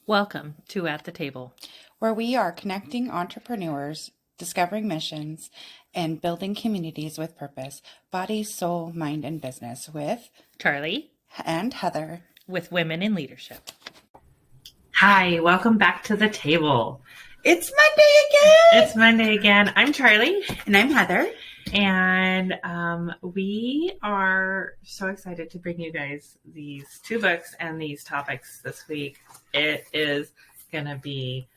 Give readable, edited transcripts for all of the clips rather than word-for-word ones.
Welcome to At the Table, where we are connecting entrepreneurs, discovering missions, and building communities with purpose, body, soul, mind, and business with Charlie and Heather with Women in Leadership. Hi, welcome back to the table. It's Monday again! It's Monday again. I'm Charlie. And I'm Heather. And we are so excited to bring you guys these two books and these topics this week. It is going to be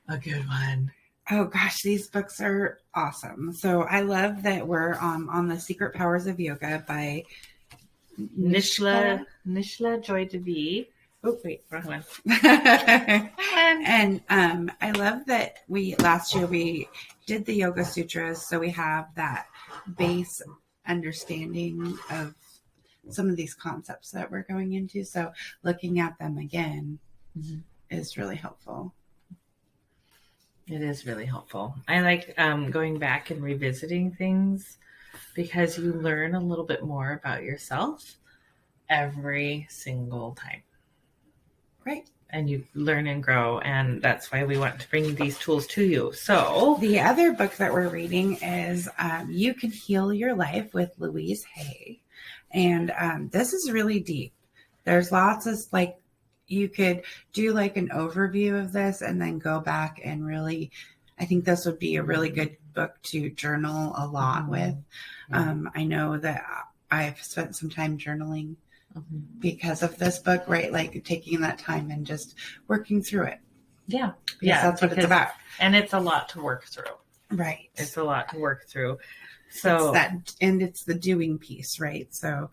a good one. Oh gosh, these books are awesome. So I love that we're on The Secret Powers of Yoga by Nishla Joy Devi. Oh, wait, wrong one. And I love that last year we did the Yoga Sutras, so we have that base understanding of some of these concepts that we're going into. So looking at them again is really helpful. It is really helpful. I like going back and revisiting things because you learn a little bit more about yourself every single time. Right. And you learn and grow, and that's why we want to bring these tools to you. So the other book that we're reading is You Can Heal Your Life with Louise Hay. And this is really deep. There's lots of, you could do an overview of this and then go back and really, I think this would be a really good book to journal a lot with. I know that I've spent some time journaling because of this book, right? Taking that time and just working through it. Yeah. That's what it's about. And it's a lot to work through. Right. It's a lot to work through. So it's the doing piece, right? So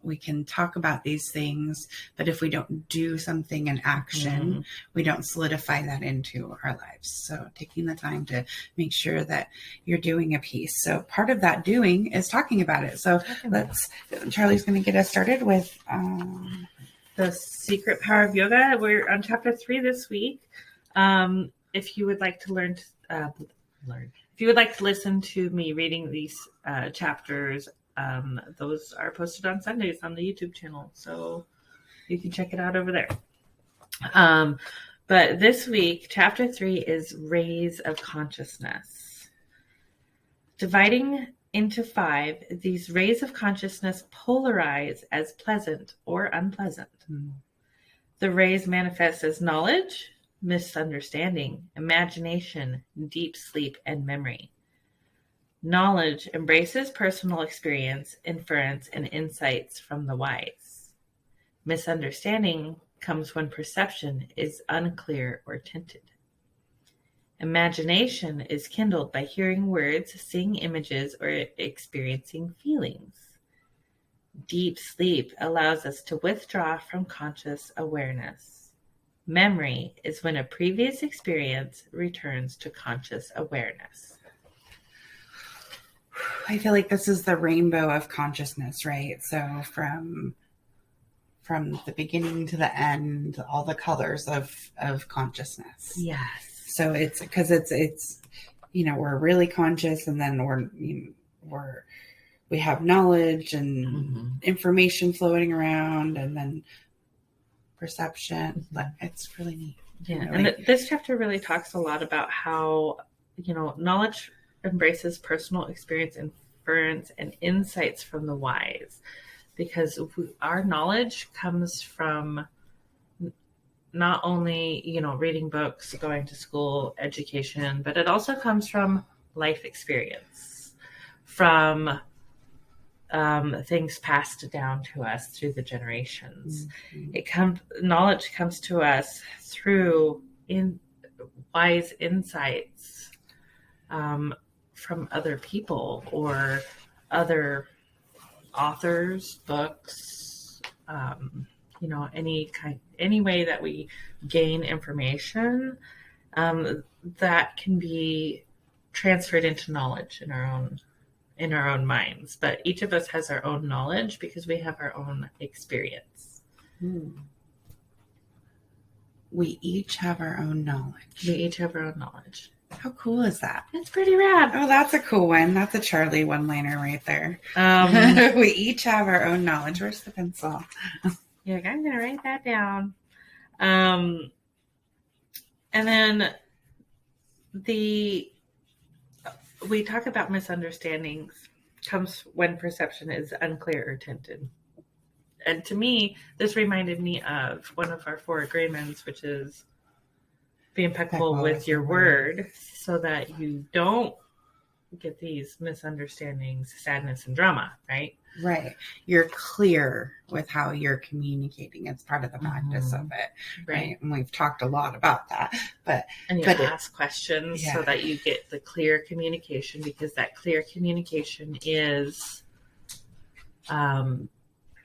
we can talk about these things, but if we don't do something in action, we don't solidify that into our lives. So taking the time to make sure that you're doing a piece. So part of that doing is talking about it. So Charlie's going to get us started with The Secret Power of Yoga. We're on chapter 3 this week. If you would like to if you would like to listen to me reading these chapters, those are posted on Sundays on the YouTube channel, so you can check it out over there. But this week, chapter 3 is Rays of Consciousness. Dividing into 5, these rays of consciousness polarize as pleasant or unpleasant. The rays manifest as knowledge, misunderstanding, imagination, deep sleep, and memory. Knowledge embraces personal experience, inference, and insights from the wise. Misunderstanding comes when perception is unclear or tinted. Imagination is kindled by hearing words, seeing images, or experiencing feelings. Deep sleep allows us to withdraw from conscious awareness. Memory is when a previous experience returns to conscious awareness. I feel like this is the rainbow of consciousness, right? So from the beginning to the end, all the colors of consciousness. Yes. So it's because it's we're really conscious, and then we have knowledge and information floating around, and then perception. It's really neat. Yeah, this chapter really talks a lot about how knowledge embraces personal experience, inference, and insights from the wise, because our knowledge comes from not only reading books, going to school, education, but it also comes from life experience, from things passed down to us through the generations. Knowledge comes to us through wise insights from other people or other authors, books, any way that we gain information that can be transferred into knowledge in our own minds. But each of us has our own knowledge because we have our own experience. We each have our own knowledge. How cool is that? It's pretty rad. Oh, that's a cool one. That's a Charlie one-liner right there. We each have our own knowledge. Where's the pencil? Yeah, I'm going to write that down. And then we talk about misunderstandings comes when perception is unclear or tinted. And to me, this reminded me of one of our 4 agreements, which is be impeccable with your word so that you don't get these misunderstandings, sadness, and drama, right? Right. You're clear with how you're communicating. It's part of the practice of it. Right. And we've talked a lot about that. And you ask questions so that you get the clear communication, because that clear communication is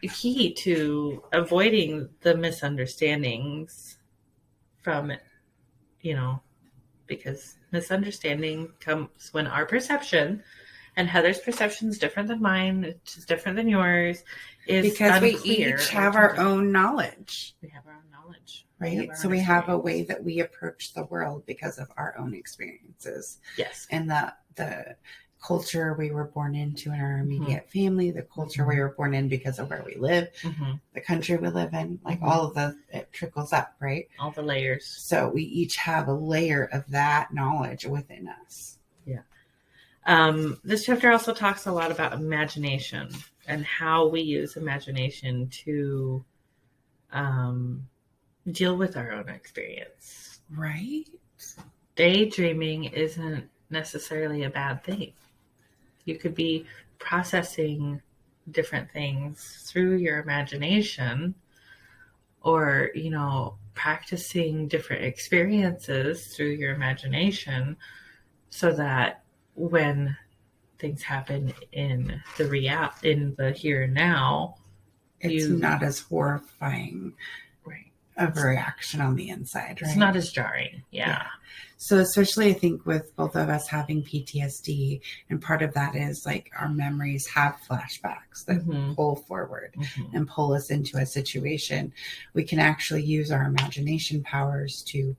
key to avoiding the misunderstandings from, because misunderstanding comes when our perception, and Heather's perception is different than mine, which is different than yours, is because we unclear each have our own knowledge. We have our own knowledge. Right. So we have a way that we approach the world because of our own experiences. Yes. And the culture we were born into in our immediate family, the culture we were born in because of where we live, the country we live in, like all of it trickles up, right? All the layers. So we each have a layer of that knowledge within us. Yeah. This chapter also talks a lot about imagination and how we use imagination to deal with our own experience. Right. Daydreaming isn't necessarily a bad thing. You could be processing different things through your imagination, or, practicing different experiences through your imagination, so that when things happen in the here and now, it's not as horrifying. Right. Of a reaction on the inside, right? It's not as jarring. Yeah. So especially I think with both of us having PTSD, and part of that is like our memories have flashbacks that pull forward and pull us into a situation. We can actually use our imagination powers to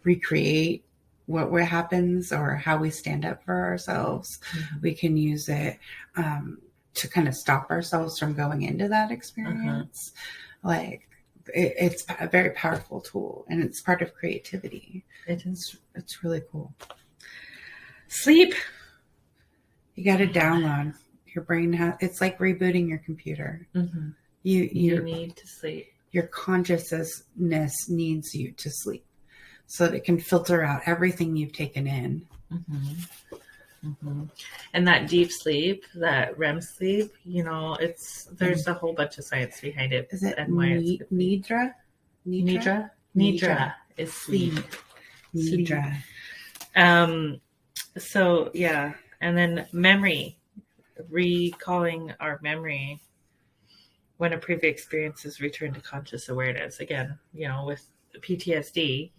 recreate what happens or how we stand up for ourselves. We can use it to kind of stop ourselves from going into that experience. Like, it's a very powerful tool, and it's part of creativity. It is. It's really cool. Sleep. You got to download. Your brain it's like rebooting your computer. You need to sleep. Your consciousness needs you to sleep so that it can filter out everything you've taken in. And that deep sleep, that REM sleep, there's a whole bunch of science behind it. Is it Nidra? Nidra is sleep. Nidra. So yeah, and then memory, recalling our memory when a previous experience is returned to conscious awareness. Again, with PTSD,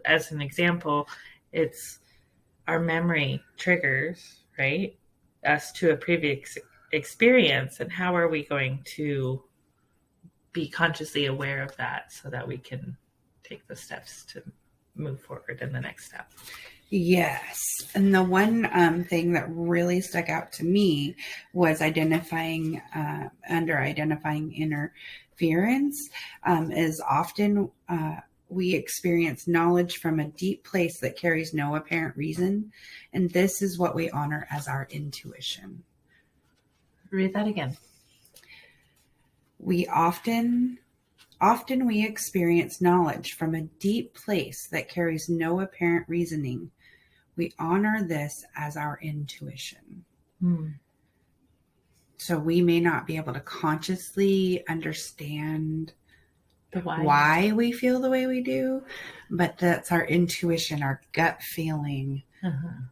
as an example, it's our memory triggers, right, us to a previous experience, and how are we going to be consciously aware of that so that we can take the steps to move forward in the next step. Yes. And the one thing that really stuck out to me was identifying interference is often we experience knowledge from a deep place that carries no apparent reason. And this is what we honor as our intuition. Read that again. We often we experience knowledge from a deep place that carries no apparent reasoning. We honor this as our intuition. So we may not be able to consciously understand why we feel the way we do, but that's our intuition, our gut feeling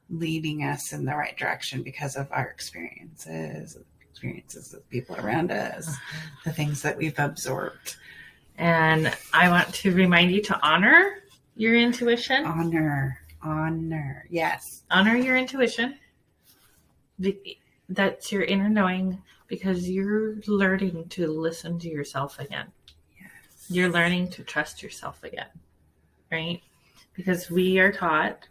leading us in the right direction because of our experiences of people around us, the things that we've absorbed. And I want to remind you to honor your intuition. Honor. Yes. Honor your intuition. That's your inner knowing, because you're learning to listen to yourself again. Yes. You're learning to trust yourself again, right? Because we are taught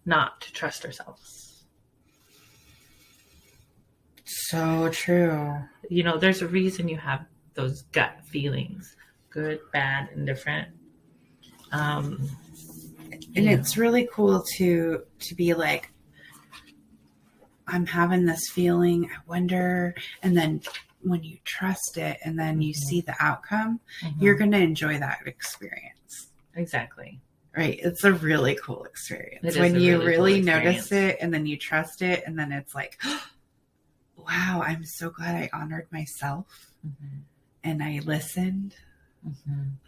not to trust ourselves. So true. There's a reason you have those gut feelings, good, bad, indifferent. And Yeah. it's really cool to be like, I'm having this feeling, I wonder, and then when you trust it and then you see the outcome, you're going to enjoy that experience. Exactly. Right. It's a really cool experience. It is When a you really really cool notice experience. it and then you trust it, and then it's like, wow, I'm so glad I honored myself and I listened.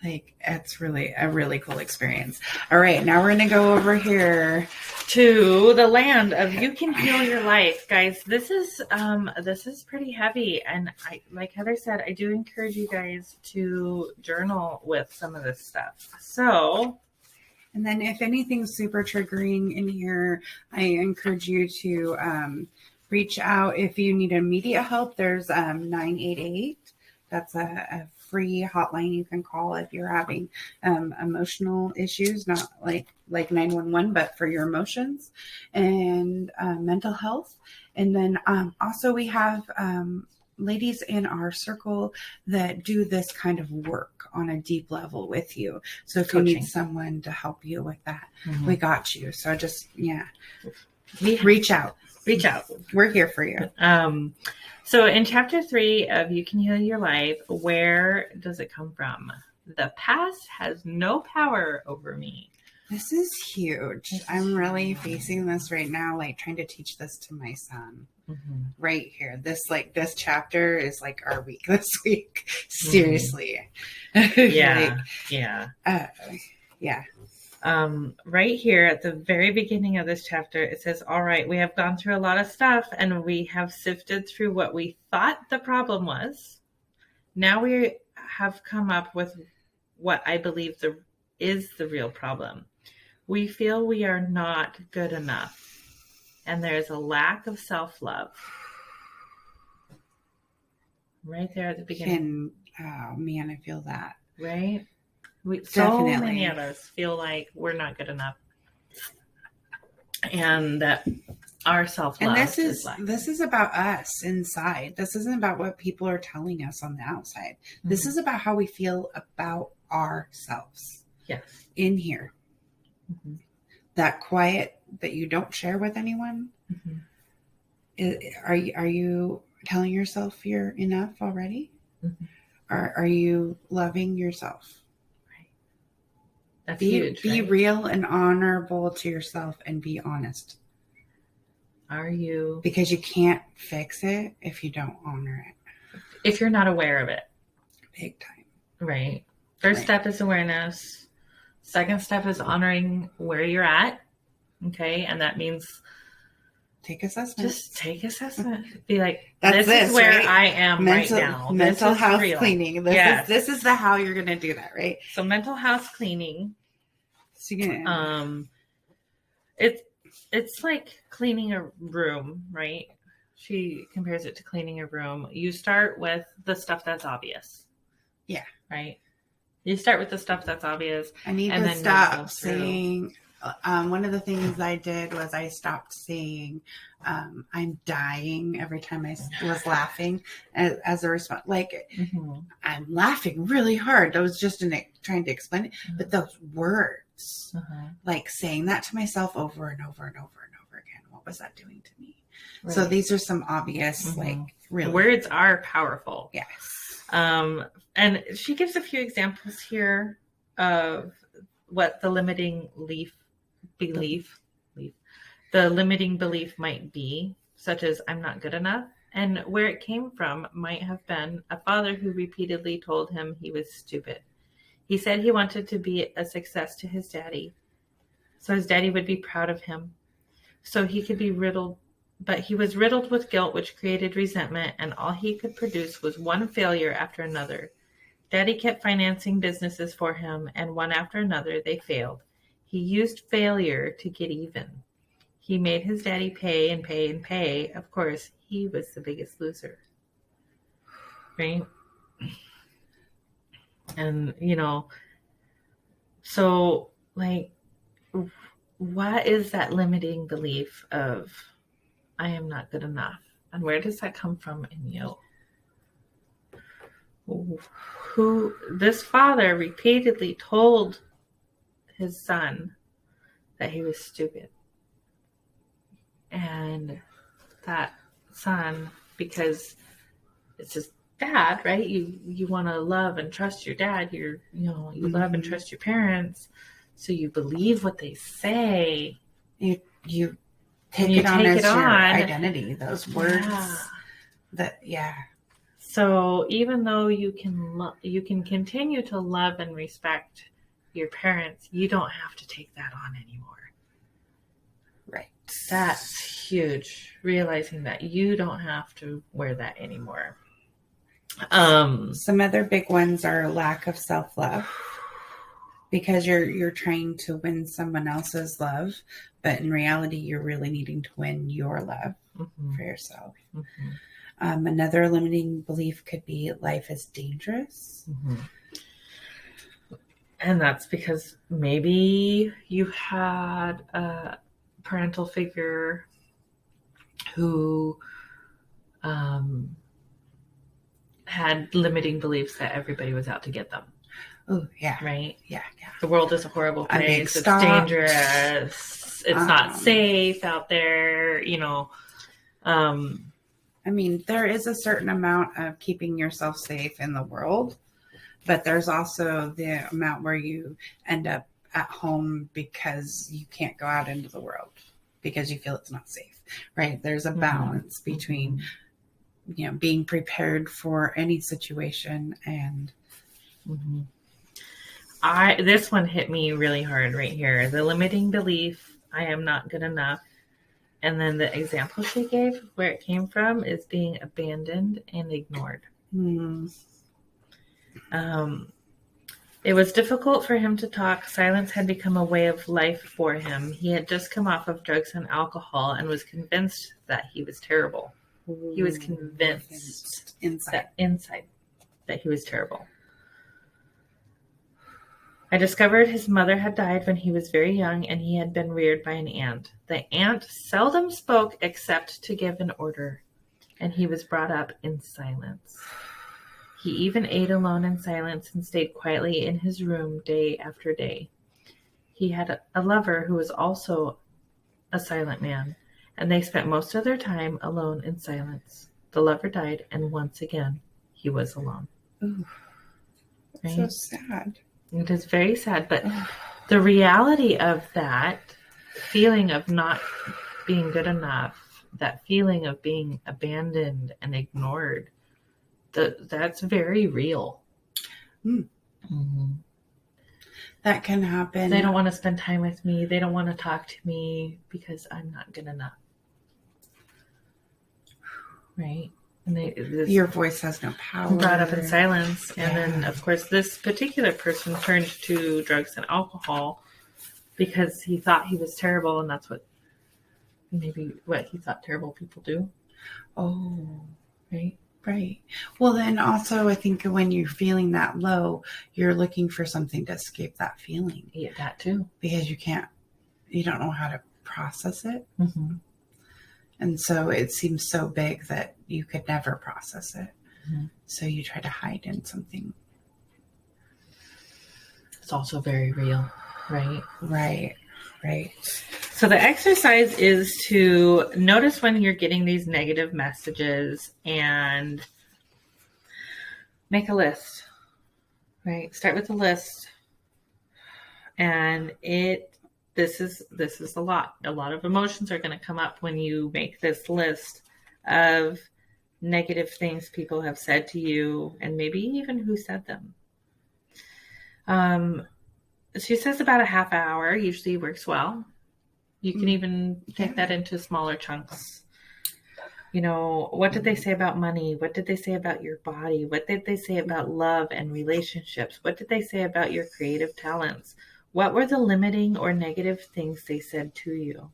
Like, it's really a really cool experience. All right, now we're going to go over here To the land of you can heal your life, guys. This is pretty heavy, and I, like Heather said, I do encourage you guys to journal with some of this stuff. So, and then if anything's super triggering in here, I encourage you to reach out. If you need immediate help, there's 988. That's a free hotline you can call if you're having emotional issues, not like 911, but for your emotions and mental health. And then also we have ladies in our circle that do this kind of work on a deep level with you. So if you need someone to help you with that, we got you. So just, reach out. reach out. We're here for you. So in chapter 3 of You Can Heal Your Life, where does it come from? The past has no power over me. This is huge. I'm really facing this right now, like trying to teach this to my son. Right here. This chapter is like our week this week. Seriously. Yeah. Yeah. Right here at the very beginning of this chapter, it says, all right, we have gone through a lot of stuff and we have sifted through what we thought the problem was. Now we have come up with what I believe is the real problem. We feel we are not good enough, and there is a lack of self-love. Right there at the beginning. Oh man, I feel that. Right? So Definitely. many of us feel like we're not good enough, and that our self-love. And this is about us inside. This isn't about what people are telling us on the outside. This is about how we feel about ourselves. Yes. In here. That quiet that you don't share with anyone. Are you telling yourself you're enough already? Are you loving yourself? That's huge. Be real and honorable to yourself and be honest. Are you? Because you can't fix it if you don't honor it. If you're not aware of it. Big time. Right. First step is awareness. Second step is honoring where you're at. Okay. And that means take assessment. Just take assessment. Be like, this is where right? I am right now. Mental house real. cleaning. This is the how you're going to do that, right? So mental house cleaning. So it's like cleaning a room, right? She compares it to cleaning a room. You start with the stuff that's obvious. Yeah. Right? You start with the stuff that's obvious. I need to stop saying, one of the things I did was I stopped saying, I'm dying every time I was laughing as a response. Like, I'm laughing really hard. I was just trying to explain it. But those words, like saying that to myself over and over and over and over again, what was that doing to me? Right. So these are some obvious, like, really. Words are powerful. Yes. And she gives a few examples here of what the limiting belief might be, such as I'm not good enough. And where it came from might have been a father who repeatedly told him he was stupid. He said he wanted to be a success to his daddy, so his daddy would be proud of him. So he could be riddled, but he was riddled with guilt, which created resentment, and all he could produce was one failure after another. Daddy kept financing businesses for him, and one after another they failed. He used failure to get even. He made his daddy pay and pay and pay. Of course, he was the biggest loser. Right? And, so, like, what is that limiting belief of I am not good enough? And where does that come from in you? who this father repeatedly told his son that he was stupid. And that son, because it's his dad, right? You want to love and trust your dad. You love and trust your parents. So you believe what they say. You take it on as your identity, those words. So even though you can continue to love and respect your parents, you don't have to take that on anymore. Right. That's huge. Realizing that you don't have to wear that anymore. Some other big ones are lack of self-love, because you're trying to win someone else's love, but in reality, you're really needing to win your love for yourself. Another limiting belief could be life is dangerous. And that's because maybe you had a parental figure who had limiting beliefs that everybody was out to get them. Oh, yeah. Right? Yeah. The world is a horrible place. It's dangerous. It's not safe out there, I mean, there is a certain amount of keeping yourself safe in the world, but there's also the amount where you end up at home because you can't go out into the world because you feel it's not safe, right? There's a balance between, being prepared for any situation and... This one hit me really hard right here. The limiting belief, I am not good enough. And then the example she gave, where it came from, is being abandoned and ignored. It was difficult for him to talk. Silence had become a way of life for him. He had just come off of drugs and alcohol and was convinced that he was terrible. He was convinced inside that he was terrible. I discovered his mother had died when he was very young, and he had been reared by an aunt. The aunt seldom spoke except to give an order, and he was brought up in silence. He even ate alone in silence and stayed quietly in his room day after day. He had a lover who was also a silent man, and they spent most of their time alone in silence. The lover died, and once again, he was alone. Ooh, that's so sad. It is very sad, but the reality of that feeling of not being good enough, that feeling of being abandoned and ignored, that's very real. That can happen. They don't want to spend time with me. They don't want to talk to me because I'm not good enough. Right? And your voice has no power. Brought up in silence. And then, of course, this particular person turned to drugs and alcohol because he thought he was terrible, and that's what he thought terrible people do. Oh, right. Well, then also, I think when you're feeling that low, you're looking for something to escape that feeling. Yeah, that too. Because you don't know how to process it. And so it seems so big that you could never process it. So you try to hide in something. It's also very real, right? Right. So the exercise is to notice when you're getting these negative messages and make a list, right? Start with a list. And this is a lot. A lot of emotions are going to come up when you make this list of negative things people have said to you, and maybe even who said them. She says about a half hour usually works well. You can even take that into smaller chunks. What did they say about money? What did they say about your body? What did they say about love and relationships? What did they say about your creative talents? What were the limiting or negative things they said to you?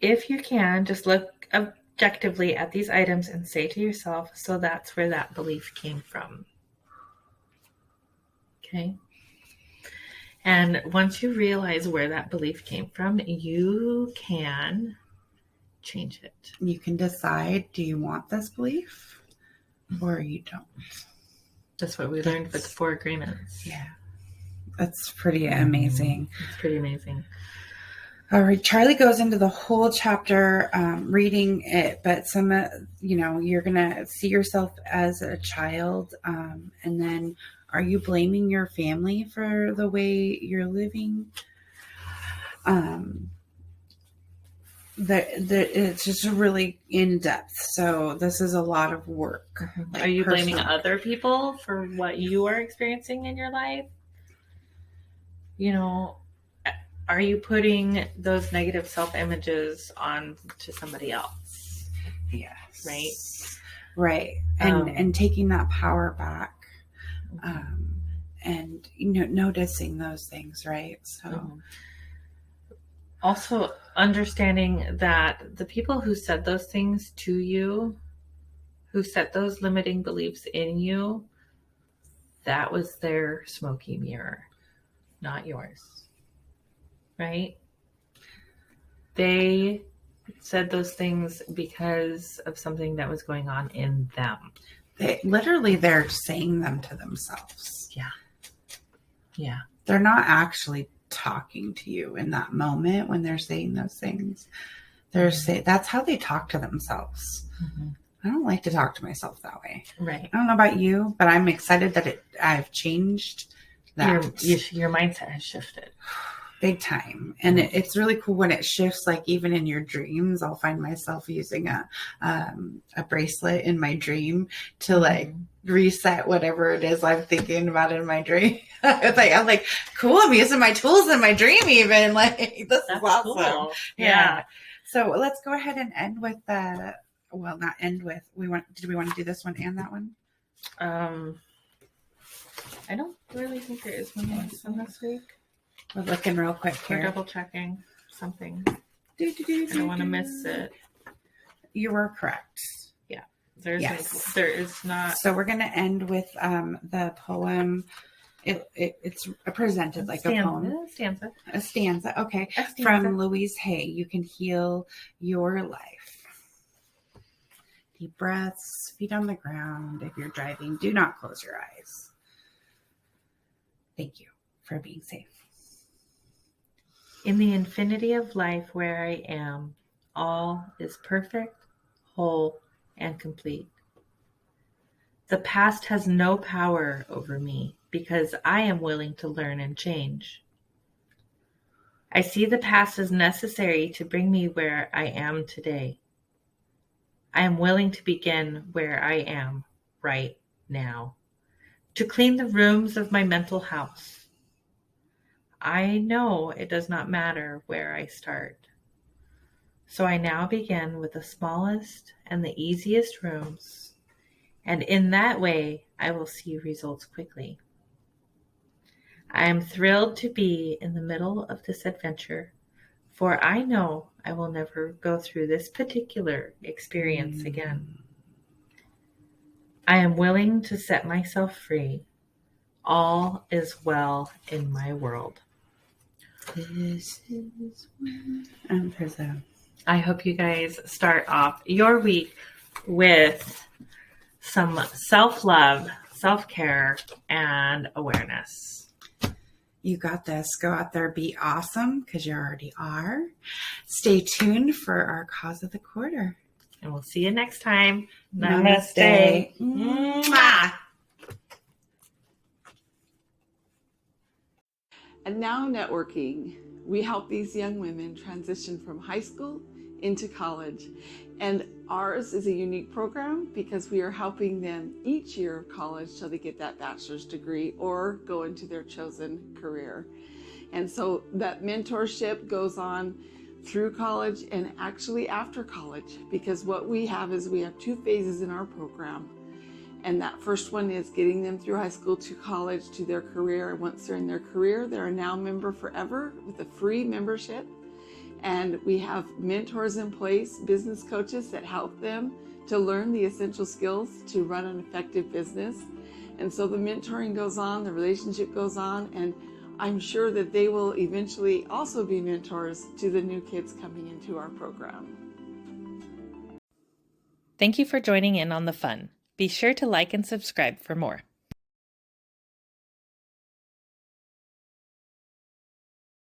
If you can, just look objectively at these items and say to yourself, so that's where that belief came from. Okay? And once you realize where that belief came from, you can change it. You can decide, do you want this belief or you don't? That's what we learned with the 4 agreements. Yeah. That's pretty amazing. It's pretty amazing. All right. Charlie goes into the whole chapter reading it, but you're going to see yourself as a child. And then are you blaming your family for the way you're living? It's just really in depth. So this is a lot of work. Are you blaming other people for what you are experiencing in your life? Are you putting those negative self-images on to somebody else? Yes. Right. And taking that power back, and noticing those things, right? So also understanding that the people who said those things to you, who set those limiting beliefs in you, that was their smoky mirror, not yours. Right? They said those things because of something that was going on in them. They're saying them to themselves. Yeah. They're not actually talking to you in that moment when they're saying those things. That's how they talk to themselves. Mm-hmm. I don't like to talk to myself that way. Right. I don't know about you, but I'm excited that I've changed that. Your mindset has shifted. Big time. And it's really cool when it shifts, like even in your dreams. I'll find myself using a bracelet in my dream to like reset whatever it is I'm thinking about in my dream. I'm like, cool, I'm using my tools in my dream even. Like, this is awesome. Cool. Yeah. So let's go ahead and end with did we want to do this one and that one? I don't really think there is one this week. We're looking real quick here. We're double checking something. I don't want to miss it. You were correct. Yeah. There is not. So we're going to end with the poem. It's presented like a poem. A stanza. Okay. From Louise Hay. You can heal your life. Deep breaths, feet on the ground. If you're driving, do not close your eyes. Thank you for being safe. In the infinity of life where I am, all is perfect, whole, and complete. The past has no power over me because I am willing to learn and change. I see the past as necessary to bring me where I am today. I am willing to begin where I am right now, to clean the rooms of my mental house. I know it does not matter where I start. So I now begin with the smallest and the easiest rooms, and in that way I will see results quickly. I am thrilled to be in the middle of this adventure, for I know I will never go through this particular experience again. I am willing to set myself free. All is well in my world. This is when I hope you guys start off your week with some self-love, self-care, and awareness. You got this. Go out there, be awesome, because you already are. Stay tuned for our cause of the quarter. And we'll see you next time. Namaste. Mwah. And now networking. We help these young women transition from high school into college. And ours is a unique program because we are helping them each year of college till they get that bachelor's degree or go into their chosen career. And so that mentorship goes on through college and actually after college, because what we have two phases in our program. And that first one is getting them through high school to college to their career. And once they're in their career, they're a now member forever with a free membership. And we have mentors in place, business coaches that help them to learn the essential skills to run an effective business. And so the mentoring goes on, the relationship goes on, and I'm sure that they will eventually also be mentors to the new kids coming into our program. Thank you for joining in on the fun. Be sure to like and subscribe for more.